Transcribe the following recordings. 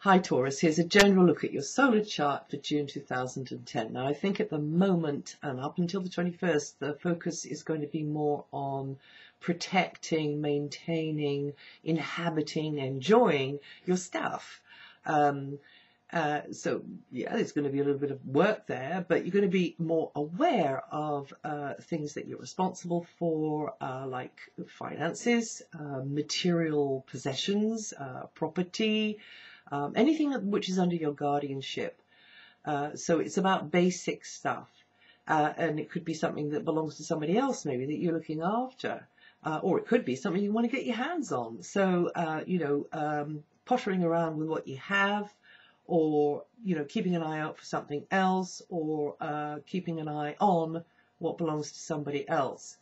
Hi Taurus, here's a general look at your solar chart for June 2010. Now I think at the moment and up until the 21st, the focus is going to be more on protecting, maintaining, inhabiting, enjoying your stuff. So yeah, there's going to be a little bit of work there, but you're going to be more aware of things that you're responsible for, like finances, material possessions, property, anything which is under your guardianship. So it's about basic stuff, and it could be something that belongs to somebody else maybe that you're looking after, or it could be something you want to get your hands on. So pottering around with what you have, or keeping an eye out for something else, or keeping an eye on what belongs to somebody else.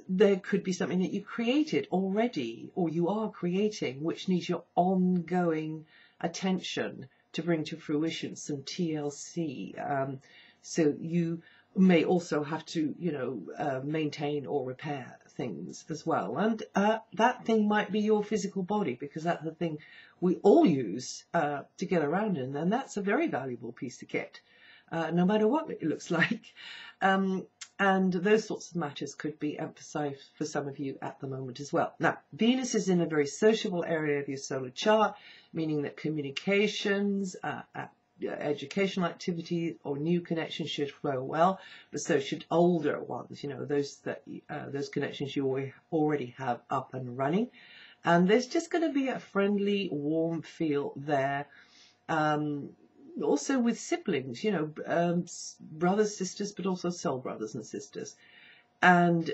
There could be something that you created already, or you are creating, which needs your ongoing attention to bring to fruition, some TLC. So you may also have to, maintain or repair things as well. And that thing might be your physical body, because that's the thing we all use to get around in. And that's a very valuable piece to get, no matter what it looks like. And those sorts of matters could be emphasized for some of you at the moment as well. Now, Venus is in a very sociable area of your solar chart, meaning that communications, educational activities or new connections should flow well, but so should older ones, those connections you already have up and running. And there's just going to be a friendly, warm feel there. Also with siblings, brothers, sisters, but also soul brothers and sisters. And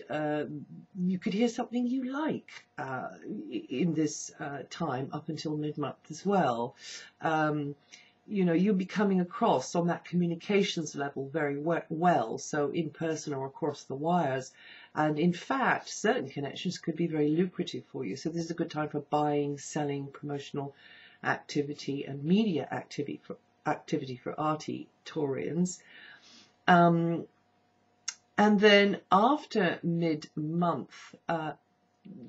you could hear something you like in this time up until mid-month as well. You'll be coming across on that communications level very well, so in person or across the wires. And in fact, certain connections could be very lucrative for you. So this is a good time for buying, selling, promotional activity and media activity for arty Taurians. And then after mid-month,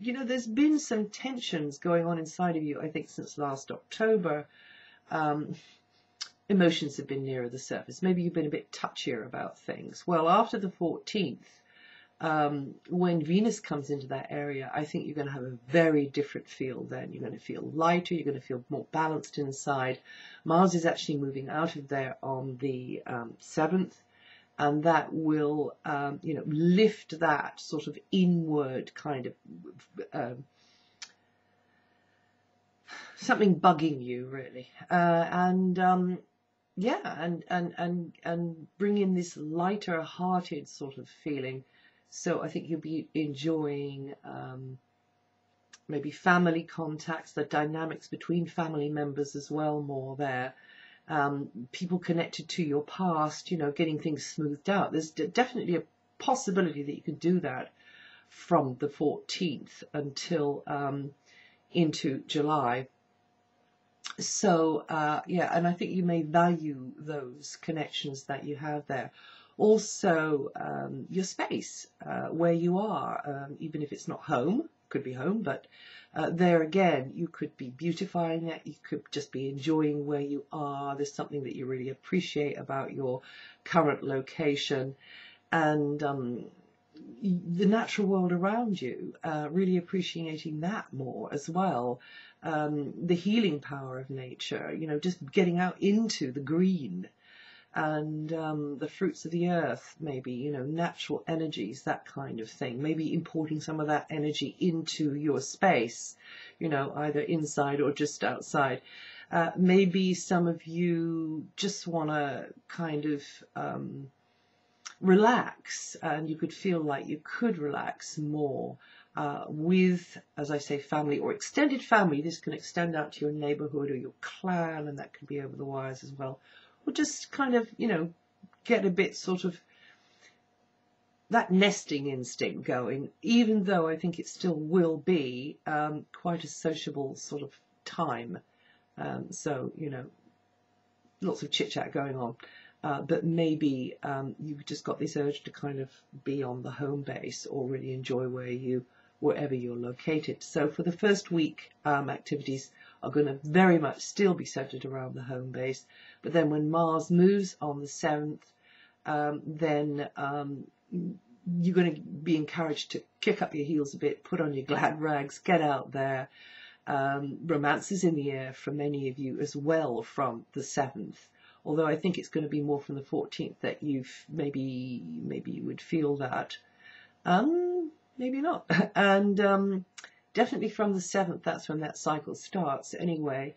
there's been some tensions going on inside of you, I think, since last October. Emotions have been nearer the surface. Maybe you've been a bit touchier about things. Well, after the 14th, when Venus comes into that area, I think you're going to have a very different feel then. You're going to feel lighter. You're going to feel more balanced inside. Mars is actually moving out of there on the 7th, and that will, lift that sort of inward kind of something bugging you, really, and bring in this lighter-hearted sort of feeling. So I think you'll be enjoying maybe family contacts, the dynamics between family members as well, more there. People connected to your past, getting things smoothed out. There's definitely a possibility that you can do that from the 14th until into July. So, and I think you may value those connections that you have there. Also, your space, where you are, even if it's not home, could be home, but there again, you could be beautifying it, you could just be enjoying where you are. There's something that you really appreciate about your current location, and the natural world around you, really appreciating that more as well. The healing power of nature, just getting out into the green, and the fruits of the earth, maybe, natural energies, that kind of thing. Maybe importing some of that energy into your space, either inside or just outside. Maybe some of you just want to kind of relax, and you could feel like you could relax more with, as I say, family or extended family. This can extend out to your neighborhood or your clan, and that could be over the wires as well. Or just kind of, get a bit sort of that nesting instinct going, even though I think it still will be quite a sociable sort of time. So, lots of chit-chat going on. But maybe you've just got this urge to kind of be on the home base or really enjoy wherever you're located. So for the first week, activities are going to very much still be centered around the home base. But then when Mars moves on the 7th, then you're going to be encouraged to kick up your heels a bit, put on your glad rags, get out there. Romance is in the air for many of you as well from the 7th. Although I think it's going to be more from the 14th that maybe you would feel that. Maybe not. And definitely from the 7th, that's when that cycle starts anyway.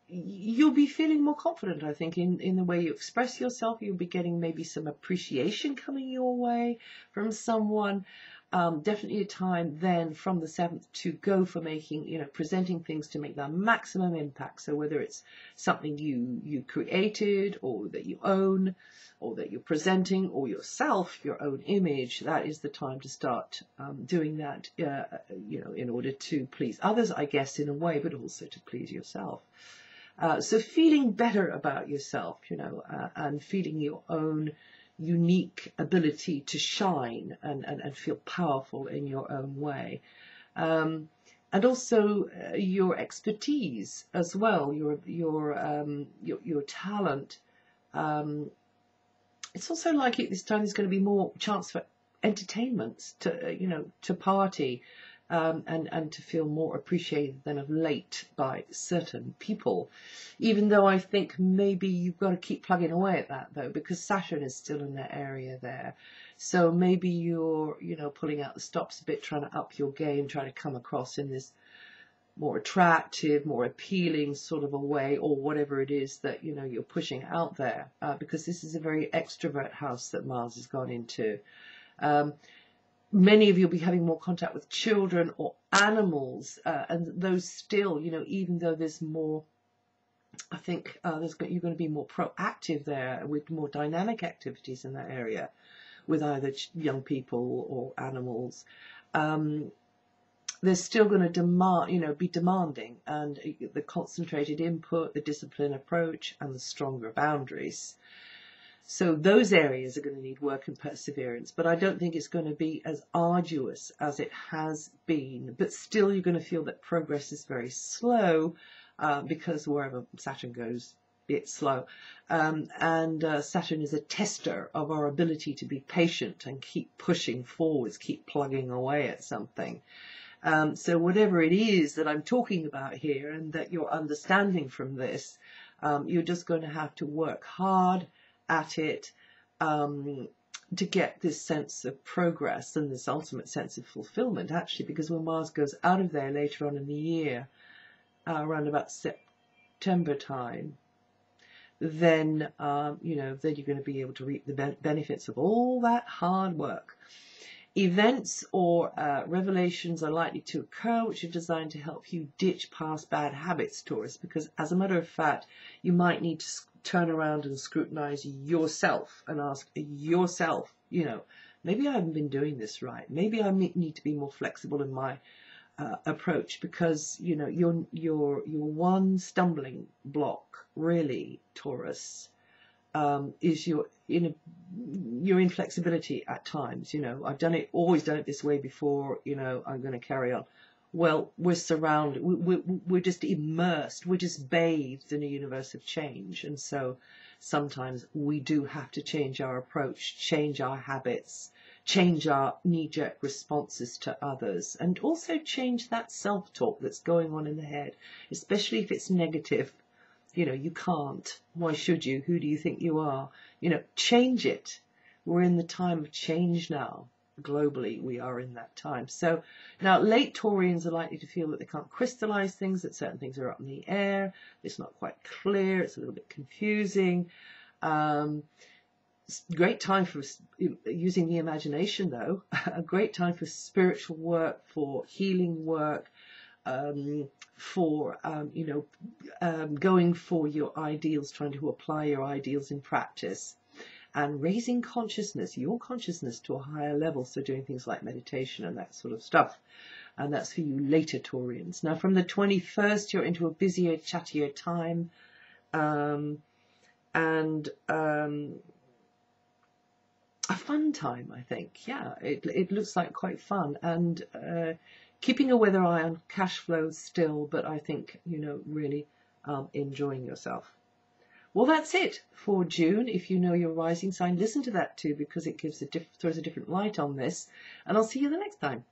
You'll be feeling more confident, I think, in the way you express yourself. You'll be getting maybe some appreciation coming your way from someone. Definitely a time then from the 7th to go for making, presenting things to make their maximum impact. So whether it's something you created or that you own or that you're presenting or yourself, your own image, that is the time to start doing that, in order to please others, I guess, in a way, but also to please yourself. So feeling better about yourself, and feeling your own unique ability to shine and feel powerful in your own way. And also your expertise as well, your talent. It's also like at this time there's going to be more chance for entertainment, to party, and to feel more appreciated than of late by certain people. Even though I think maybe you've got to keep plugging away at that though, because Saturn is still in that area there. So maybe you're, pulling out the stops a bit, trying to up your game, trying to come across in this more attractive, more appealing sort of a way, or whatever it is that, you're pushing out there, because this is a very extrovert house that Mars has gone into. Many of you will be having more contact with children or animals, and those still, even though there's more, I think you're going to be more proactive there with more dynamic activities in that area with either young people or animals. They're still going to demand, be demanding, and the concentrated input, the disciplined approach, and the stronger boundaries. So those areas are going to need work and perseverance, but I don't think it's going to be as arduous as it has been. But still, you're going to feel that progress is very slow, because wherever Saturn goes, it's slow. And Saturn is a tester of our ability to be patient and keep pushing forwards, keep plugging away at something. So whatever it is that I'm talking about here and that you're understanding from this, you're just going to have to work hard at it to get this sense of progress and this ultimate sense of fulfillment, actually, because when Mars goes out of there later on in the year, around about September time, then then you're going to be able to reap the benefits of all that hard work. Events or revelations are likely to occur which are designed to help you ditch past bad habits, Taurus, because as a matter of fact, you might need to turn around and scrutinize yourself and ask yourself, maybe I haven't been doing this right. Maybe I need to be more flexible in my approach, because, your one stumbling block, really, Taurus, is your inflexibility at times. I've always done it this way before, I'm going to carry on. Well, we're surrounded, we're just immersed, we're just bathed in a universe of change. And so sometimes we do have to change our approach, change our habits, change our knee-jerk responses to others, and also change that self-talk that's going on in the head, especially if it's negative. You can't. Why should you? Who do you think you are? Change it. We're in the time of change now. Globally, we are in that time. So now late Taurians are likely to feel that they can't crystallize things, that certain things are up in the air. It's not quite clear. It's a little bit confusing. Great time for using the imagination, though. A great time for spiritual work, for healing work, for going for your ideals, trying to apply your ideals in practice, and raising your consciousness to a higher level. So doing things like meditation and that sort of stuff. And that's for you later Taurians. Now from the 21st, you're into a busier, chattier time, and a fun time, I think. Yeah, it looks like quite fun. And keeping a weather eye on cash flow still, but I think, really enjoying yourself. Well, that's it for June. If you know your rising sign, listen to that too, because it throws a different light on this. And I'll see you the next time.